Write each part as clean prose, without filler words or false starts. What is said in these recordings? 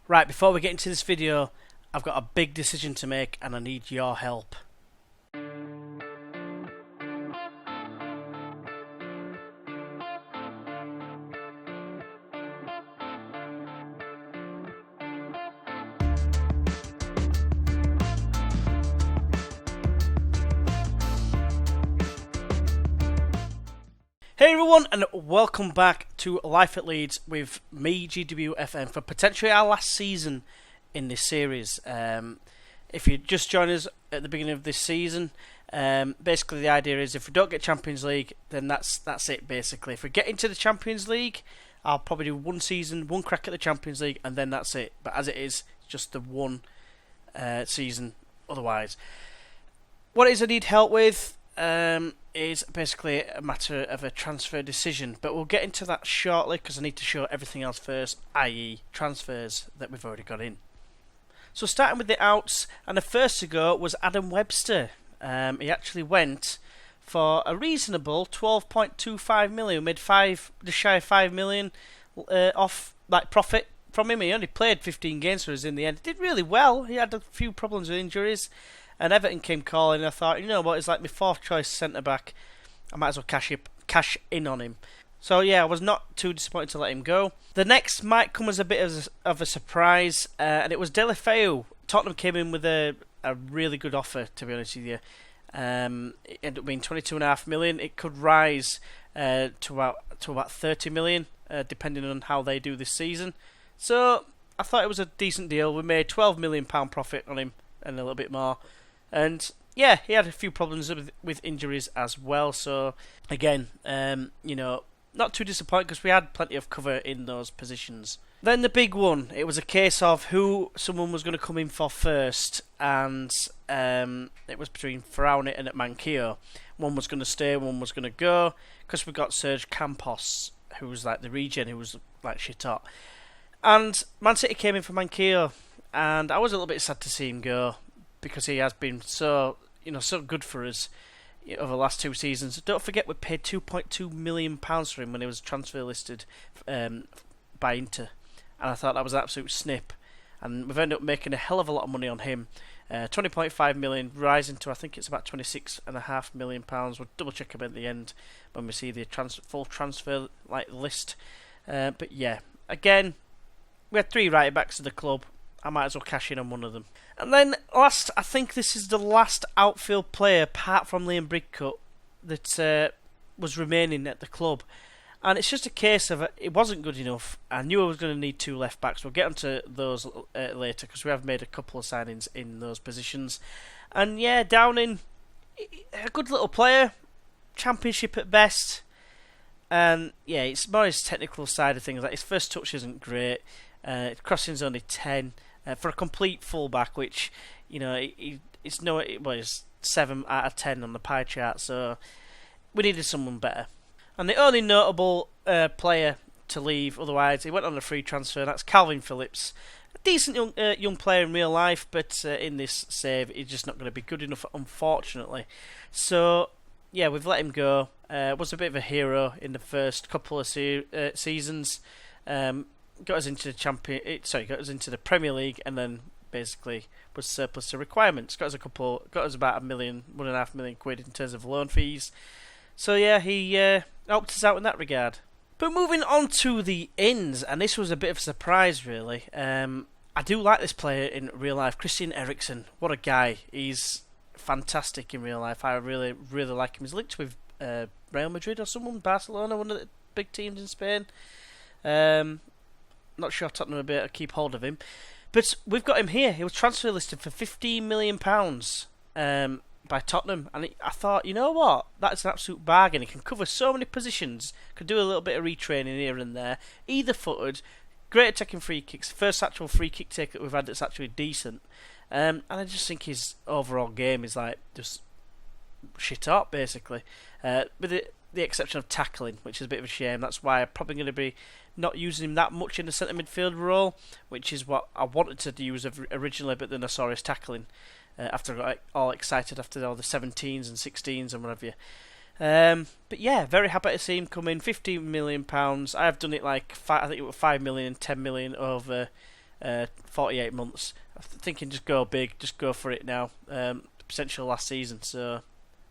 Right, before we get into this video, I've got a big decision to make and I need your help. Hey everyone, and welcome back to Life at Leeds with me, GWFM, for potentially our last season in this series. If you just joined us at the beginning of this season, basically the idea is if we don't get Champions League, then that's it basically. If we get into the Champions League, I'll probably do one season, one crack at the Champions League, and then that's it. But as it is, it's just the one season otherwise. What it is I need help with is basically a matter of a transfer decision, but we'll get into that shortly because I need to show everything else first, i.e. transfers that we've already got in. So starting with the outs, and the first to go was Adam Webster. He actually went for a reasonable 12.25 million. We made just shy of 5 million off like profit from him. He only played 15 games for us in the end. He did really well. He had a few problems with injuries. And Everton came calling. I thought, you know what, it's like my fourth choice centre back. I might as well cash in on him. So yeah, I was not too disappointed to let him go. The next might come as a bit of a surprise, and it was Deulofeu. Tottenham came in with a really good offer, to be honest with you. It ended up being 22.5 million. It could rise to about 30 million, depending on how they do this season. So I thought it was a decent deal. We made £12 million profit on him and a little bit more. And yeah, he had a few problems with injuries as well. So again, not too disappointed because we had plenty of cover in those positions. Then the big one, it was a case of who someone was going to come in for first, and it was between Faraone and Manquillo. One was going to stay, one was going to go, because we got Serge Campos, who was like the regen, who was like shit hot. And Man City came in for Manquillo, and I was a little bit sad to see him go, because he has been so good for us over the last two seasons. Don't forget we paid £2.2 million for him when he was transfer listed by Inter, and I thought that was an absolute snip. And we've ended up making a hell of a lot of money on him. 20.5 million, rising to I think it's about £26.5 million. We'll double check him at the end when we see the full transfer list. But yeah, again, we had three right backs of the club. I might as well cash in on one of them. And then last, I think this is the last outfield player, apart from Liam Bridcut, that was remaining at the club. And it's just a case of it wasn't good enough. I knew I was going to need two left backs. We'll get onto those later because we have made a couple of signings in those positions. And yeah, Downing, a good little player, championship at best. And yeah, it's more his technical side of things. Like his first touch isn't great. Crossing's only 10. For a complete fullback, which it's 7 out of 10 on the pie chart, so we needed someone better. And the only notable player to leave, otherwise he went on a free transfer. That's Calvin Phillips, a decent young player in real life, but in this save he's just not going to be good enough, unfortunately. So yeah, we've let him go. Was a bit of a hero in the first couple of seasons. Got us into the Premier League, and then basically was surplus to requirements. Got us about £1.5 million in terms of loan fees. So yeah, he helped us out in that regard. But moving on to the ins, and this was a bit of a surprise really. I do like this player in real life, Christian Eriksen. What a guy! He's fantastic in real life. I really, really like him. He's linked with Real Madrid or someone, Barcelona, one of the big teams in Spain. Not sure Tottenham will be able to keep hold of him. But we've got him here. He was transfer listed for £15 million by Tottenham. And I thought, you know what? That's an absolute bargain. He can cover so many positions. Could do a little bit of retraining here and there. Either footed. Great at taking free kicks. First actual free kick take that we've had that's actually decent. And I just think his overall game is like just shit up, basically. With the exception of tackling, which is a bit of a shame. That's why I'm probably going to be not using him that much in the centre midfield role, which is what I wanted to use originally, but then I saw his tackling after I got all excited after all the 17s and 16s and whatever. But yeah, very happy to see him come in. £15 million. I have done it like I think it was 5 million, 10 million over 48 months. I'm thinking just go big, just go for it now. Potential last season, so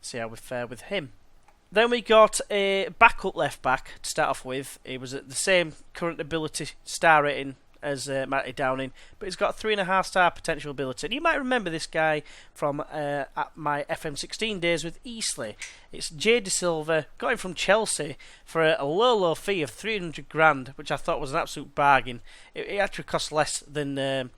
see how we fare with him. Then we got a backup left back to start off with. He was at the same current ability star rating as Matty Downing, but he's got a 3.5 star potential ability. And you might remember this guy from my FM16 days with Eastleigh. It's Jay De Silva, got him from Chelsea for a low fee of 300 grand, which I thought was an absolute bargain. It actually cost less than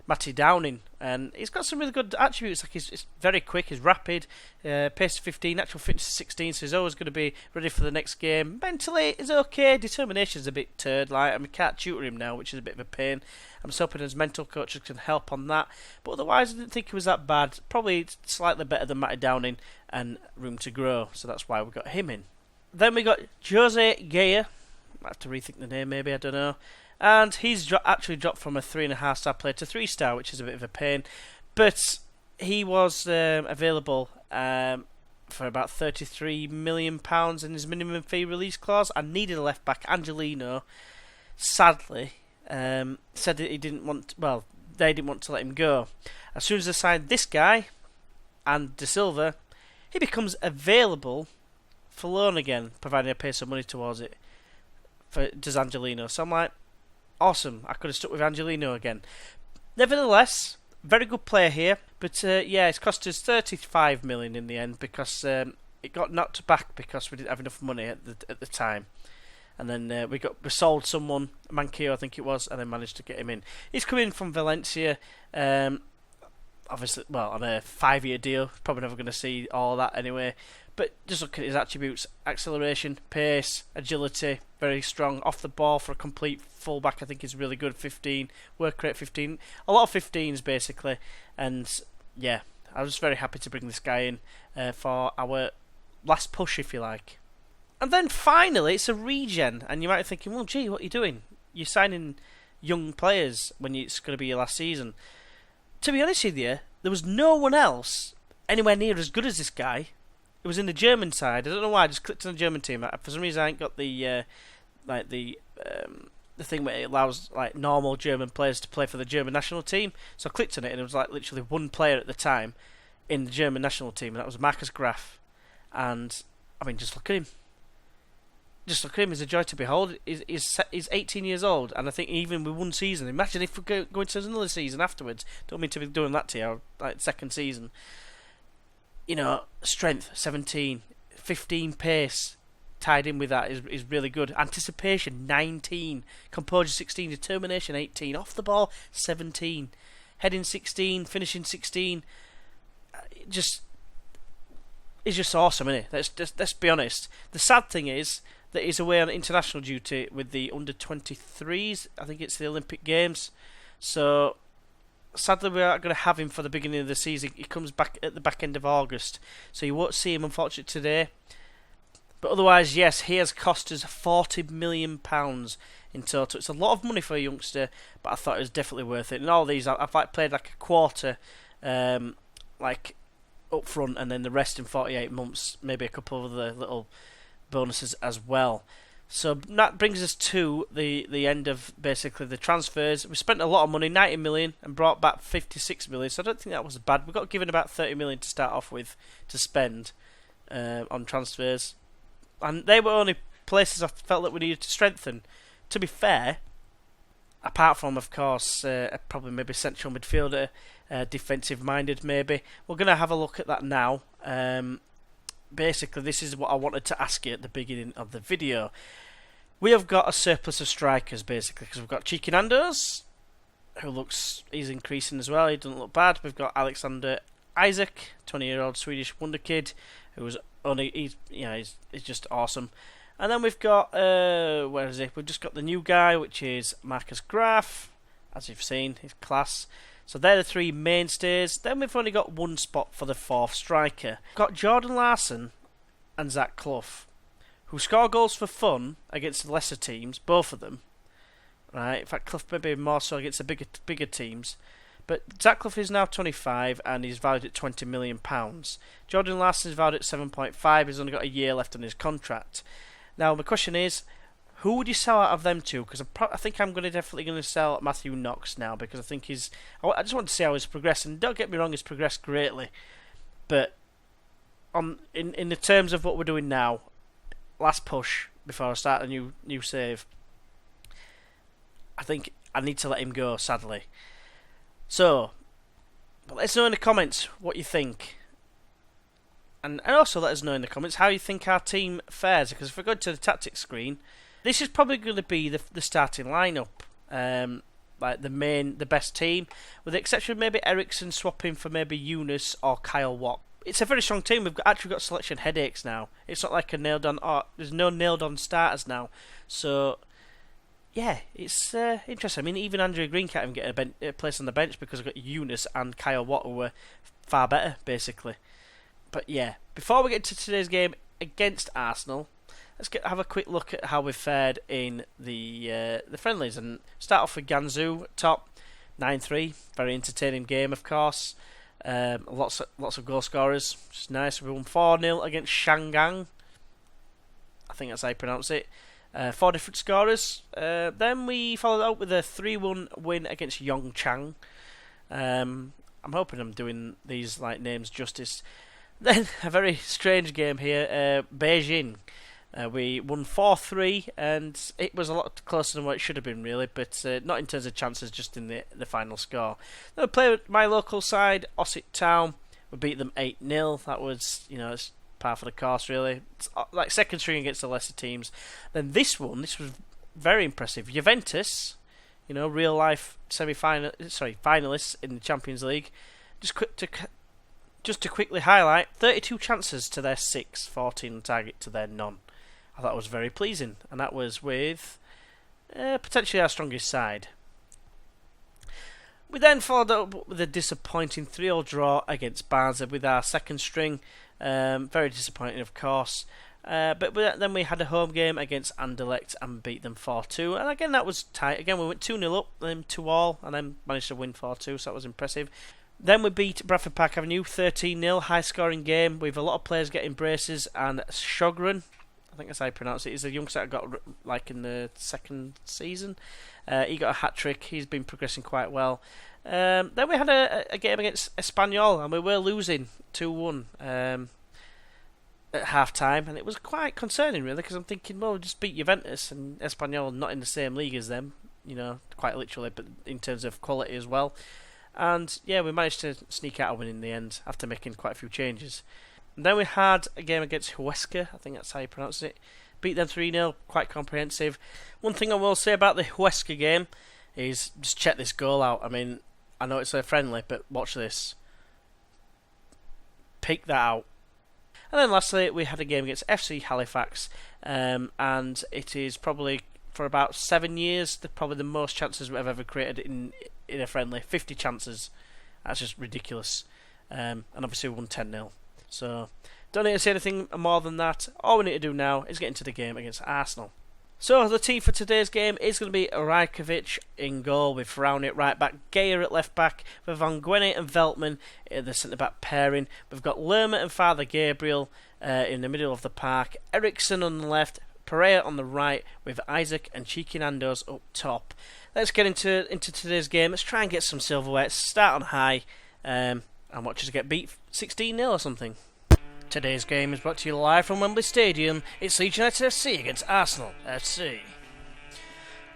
Matty Downing, and he's got some really good attributes. Like he's very quick, he's rapid, pace of 15, natural fitness of 16, so he's always going to be ready for the next game. Mentally, he's okay. Determination's a bit turd, like, and we can't tutor him now, which is a bit of a pain. I'm just hoping his mental coaches can help on that. But otherwise, I didn't think he was that bad. Probably slightly better than Matty Downing, and room to grow. So that's why we got him in. Then we got Jose Gaya. Might have to rethink the name, maybe, I don't know. And he's actually dropped from a 3.5 star player to 3 star, which is a bit of a pain. But he was available for about £33 million in his minimum fee release clause. I needed a left back. Angelino, sadly, said that he didn't want. Well, they didn't want to let him go. As soon as they signed this guy and De Silva, he becomes available for loan again, providing I pay some money towards it. Does Angelino? So I'm like, awesome. I could have stuck with Angelino again. Nevertheless, very good player here. But yeah, it's cost us 35 million in the end because it got knocked back because we didn't have enough money at the time. And then we sold someone, Mankio I think it was, and then managed to get him in. He's coming from Valencia, obviously, well, on a 5-year deal. Probably never going to see all that anyway. But just look at his attributes: acceleration, pace, agility, very strong. Off the ball for a complete fullback, I think is really good. 15, work rate 15, a lot of 15s basically. And yeah, I was very happy to bring this guy in for our last push, if you like. And then finally, it's a regen, and you might be thinking, well, gee, what are you doing? You're signing young players when it's going to be your last season. To be honest with you, there was no one else anywhere near as good as this guy. It was in the German side. I don't know why. I just clicked on the German team. For some reason, I ain't got the thing where it allows like normal German players to play for the German national team. So I clicked on it, and it was like literally one player at the time in the German national team, and that was Marcus Graf. And I mean, just look at him. Just look at him. He's a joy to behold. He's 18 years old, and I think even with one season, imagine if we go into another season afterwards. Don't mean to be doing that to you, like second season. You know, strength 17, 15 pace tied in with that is really good. Anticipation 19, composure 16, determination 18, off the ball 17, heading 16, finishing 16. It's just awesome, isn't it? Let's be honest. The sad thing is that he's away on international duty with the under-23s. I think it's the Olympic Games. So sadly, we aren't going to have him for the beginning of the season. He comes back at the back end of August, so you won't see him, unfortunately, today. But otherwise, yes, he has cost us £40 million in total. It's a lot of money for a youngster, but I thought it was definitely worth it. And all these, I've played like a quarter, like up front, and then the rest in 48 months. Maybe a couple of other little bonuses as well. So that brings us to the end of basically the transfers. We spent a lot of money, 90 million, and brought back 56 million. So I don't think that was bad. We got given about 30 million to start off with to spend on transfers, and they were only places I felt that we needed to strengthen. To be fair, apart from of course probably maybe central midfielder, defensive minded maybe. We're going to have a look at that now. Basically, this is what I wanted to ask you at the beginning of the video. We have got a surplus of strikers, basically, because we've got Cheeky Nando's, he's increasing as well. He doesn't look bad. We've got Alexander Isaac, 20-year-old Swedish wonder kid, who's he's just awesome. And then we've got where is he? We've just got the new guy, which is Marcus Graf, as you've seen, he's class. So they're the three mainstays. Then we've only got one spot for the fourth striker. We've got Jordan Larson and Zach Clough, who score goals for fun against the lesser teams, both of them. Right? In fact, Clough maybe more so against the bigger teams. But Zach Clough is now 25 and he's valued at £20 million. Jordan Larson is valued at 7.5. He's only got a year left on his contract. Now, the question is, Who would you sell out of them two? Because I think I'm definitely going to sell Matthew Knox now, because I think I just want to see how he's progressed. And don't get me wrong, he's progressed greatly. But in the terms of what we're doing now, last push before I start a new save, I think I need to let him go, sadly. So, but let us know in the comments what you think. And also let us know in the comments how you think our team fares. Because if we go to the tactics screen, this is probably going to be the starting lineup, like the best team, with the exception of maybe Ericsson swapping for maybe Eunice or Kyle Watt. It's a very strong team. We've actually got selection headaches now. It's not like there's no nailed on starters now. So yeah, it's interesting. I mean, even Andrew Green can't even get a place on the bench because we've got Eunice and Kyle Watt, who were far better basically. But yeah, before we get to today's game against Arsenal, let's have a quick look at how we've fared in the friendlies, and start off with Ganzhou top 9-3. Very entertaining game, of course. Lots of goal scorers, which is nice. We won 4-0 against Shangang. I think that's how you pronounce it. 4 different scorers. Then we followed up with a 3-1 win against Yongchang. I'm hoping I'm doing these names justice. Then a very strange game here, Beijing. We won 4-3, and it was a lot closer than what it should have been, really, but not in terms of chances, just in the final score. Then we played with my local side, Ossett Town. We beat them 8-0. That was, it's par for the course, really. It's like second string against the lesser teams. Then this was very impressive. Juventus, real life finalists in the Champions League. Just to quickly highlight, 32 chances to their 6, 14 on target to their none. I thought it was very pleasing, and that was with potentially our strongest side. We then followed up with a disappointing 3-3 draw against Barnsley with our second string. Very disappointing, of course. But then we had a home game against Anderlecht and beat them 4-2. And again, that was tight. Again, we went 2-0 up, then 2-2, and then managed to win 4-2, so that was impressive. Then we beat Bradford Park Avenue 13-0, high-scoring game with a lot of players getting braces, and Shogren, I think that's how you pronounce it, is a youngster that got in the second season. He got a hat-trick. He's been progressing quite well. Then we had a game against Espanyol, and we were losing 2-1 at half-time, and it was quite concerning, really, because I'm thinking, well, just beat Juventus, and Espanyol not in the same league as them, quite literally, but in terms of quality as well. And yeah, we managed to sneak out a win in the end after making quite a few changes. And then we had a game against Huesca, I think that's how you pronounce it. Beat them 3-0, quite comprehensive. One thing I will say about the Huesca game is just check this goal out. I mean, I know it's a friendly, but watch this. Pick that out. And then lastly, we had a game against FC Halifax, and it is probably for about 7 years probably the most chances we've ever created in a friendly. 50 chances. That's just ridiculous. And obviously we won 10-0. So don't need to say anything more than that. All we need to do now is get into the game against Arsenal. So the team for today's game is going to be Rajkovic in goal, with Frowney at right back, Geyer at left back, with Van Gwene and Veltman in the centre back pairing. We've got Lerma and Father Gabriel in the middle of the park, Ericsson on the left, Pereira on the right, with Isaac and Cheeky Nando's up top. Let's get into today's game. Let's try and get some silverware. Let's start on high and watch us get beat 16-0 or something. Today's game is brought to you live from Wembley Stadium. It's Leeds United FC against Arsenal FC.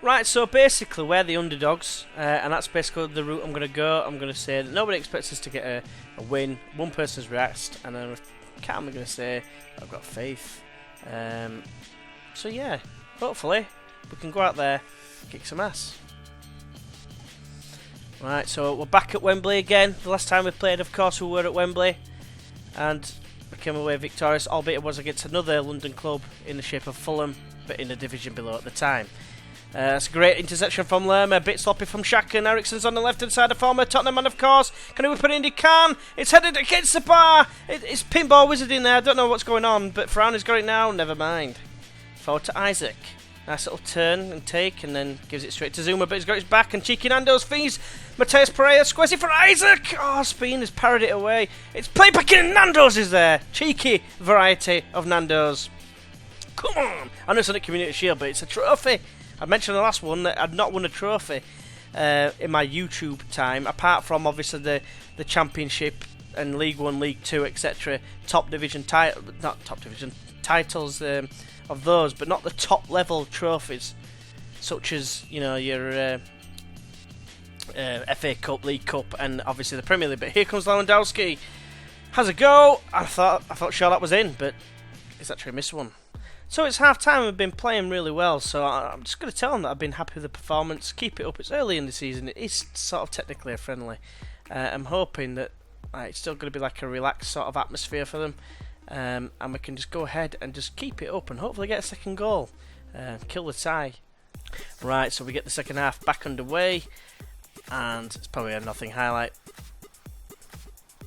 Right, so basically we're the underdogs, and that's basically the route I'm going to go. I'm going to say that nobody expects us to get a win. One person's react, and I'm going to say I've got faith. So yeah, hopefully we can go out there and kick some ass. Right, so we're back at Wembley again. The last time we played, of course, we were at Wembley, and we came away victorious, albeit it was against another London club in the shape of Fulham, but in the division below at the time. It's a great interception from Lerma, a bit sloppy from Shaka, and Ericsson's on the left hand side of former Tottenham, and of course, can he whip it in? He can! It's headed against the bar! It's pinball wizard in there, I don't know what's going on, but Frowney's got it now, never mind. Forward to Isaac. Nice little turn and take, and then gives it straight to Zuma, but he's got his back, and Cheeky Nando's fees. Mateus Pereira squares it for Isaac! Oh, Speen has parried it away. It's played back in, Nando's is there! Cheeky variety of Nando's. Come on! I know it's not a Community Shield, but it's a trophy. I mentioned in the last one that I'd not won a trophy in my YouTube time, apart from obviously the Championship and League 1, League 2, etc. Top division titles of those, but not the top level trophies, such as, you know, your FA Cup, League Cup, and obviously the Premier League. But here comes Lewandowski. Has a go. I thought sure that was in, but he's actually missed one. So it's half time. We've been playing really well, so I'm just going to tell them that I've been happy with the performance. Keep it up. It's early in the season. It is sort of technically a friendly. I'm hoping that it's still going to be like a relaxed sort of atmosphere for them, and we can just go ahead and just keep it up and hopefully get a second goal, kill the tie. Right, so we get the second half back underway, and it's probably a nothing highlight.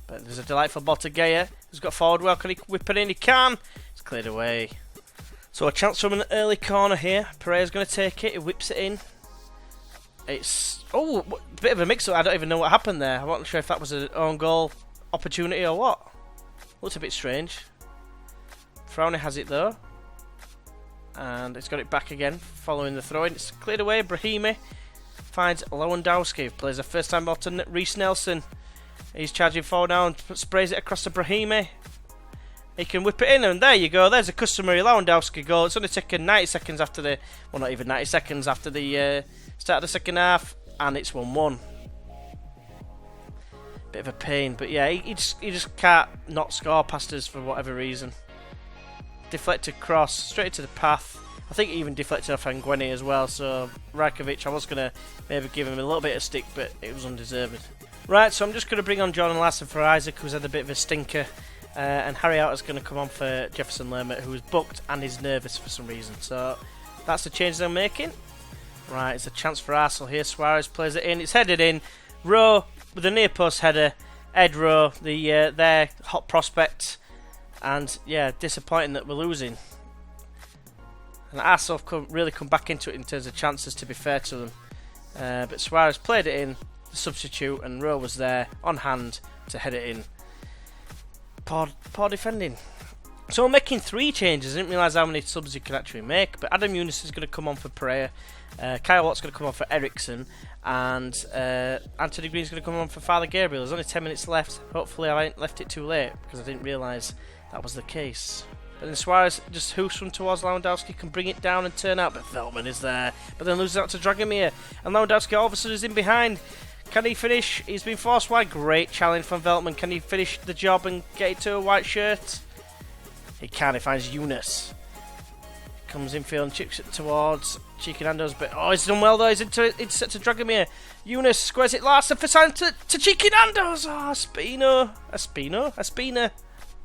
But there's a delightful ball to Gea, who's got forward well. Can he whip it in? He can. It's cleared away. So a chance from an early corner here. Pereira's going to take it. He whips it in. It's a bit of a mix-up. I don't even know what happened there. I'm not sure if that was an own goal opportunity or what. Looks a bit strange. Frowny has it though, and it's got it back again following the throw-in. It's cleared away. Brahimi finds Lewandowski. Plays a first-time ball to Reece Nelson. He's charging forward now and sprays it across to Brahimi. He can whip it in, and there you go. There's a customary Lewandowski goal. It's only taken 90 seconds after the... Well, not even 90 seconds after the start of the second half, and it's 1-1. Bit of a pain, but yeah, he just can't not score past us for whatever reason. Deflected cross, straight into the path. I think he even deflected off Ngueni as well, so Rajkovic, I was going to maybe give him a little bit of stick, but it was undeserved. Right, so I'm just going to bring on Jordan Lassen for Isaac, who's had a bit of a stinker. And Harry Out is going to come on for Jefferson Lerma, who is booked and is nervous for some reason. So that's the change they're making. Right, it's a chance for Arsenal here. Suarez plays it in. It's headed in. Rowe with a near post header. Ed Rowe, their hot prospect. And yeah, disappointing that we're losing. And Arsenal have really come back into it in terms of chances, to be fair to them. But Suarez played it in, the substitute, and Rowe was there on hand to head it in. Poor defending. So we're making 3 changes. I didn't realise how many subs you could actually make. But Adam Younis is going to come on for Pereira. Kyle Watt's going to come on for Ericsson. And Anthony Green's going to come on for Father Gabriel. There's only 10 minutes left. Hopefully I ain't left it too late, because I didn't realise that was the case. But then Suarez just hooks from towards Lewandowski, can bring it down and turn out. But Veltman is there. But then loses out to Dragomir. And Lewandowski all of a sudden is in behind. Can he finish? He's been forced wide. Great challenge from Veltman. Can he finish the job and get it to a white shirt? He can. He finds Younis. Comes infield and chips it towards Cheeky Nando's. But he's done well though. He's into to Dragomir. Younis squares it last and for time to Cheeky Nando's. Espina.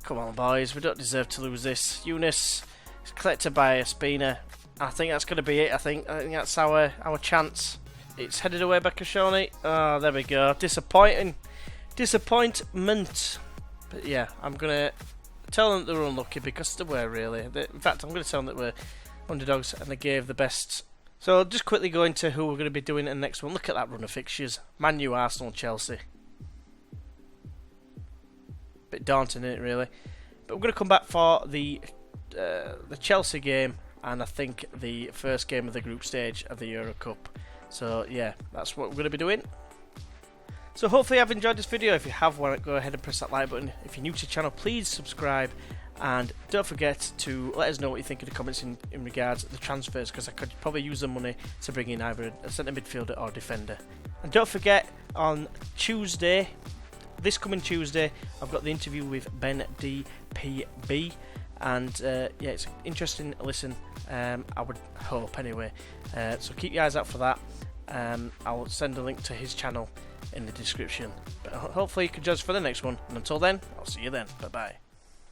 Come on, boys. We don't deserve to lose this. Younis is collected by Espina. I think that's going to be it. I think that's our chance. It's headed away by Koscielny. Oh, there we go. Disappointment. But yeah, I'm going to tell them that they're unlucky, because they were really. In fact, I'm going to tell them that we're underdogs and they gave the best. So I'll just quickly go into who we're going to be doing in the next one. Look at that run of fixtures. Man U, Arsenal, Chelsea. Bit daunting, isn't it, really? But we're going to come back for the Chelsea game, and I think the first game of the group stage of the Euro Cup. So yeah, that's what we're going to be doing. So hopefully you've enjoyed this video. If you have, why not go ahead and press that like button. If you're new to the channel, please subscribe. And don't forget to let us know what you think in the comments in regards to the transfers, because I could probably use the money to bring in either a centre midfielder or defender. And don't forget, on Tuesday, this coming Tuesday, I've got the interview with Ben DPB. And yeah, it's an interesting listen, I would hope anyway. So keep your eyes out for that. I'll send a link to his channel in the description. But hopefully you can join us for the next one. And until then, I'll see you then. Bye bye.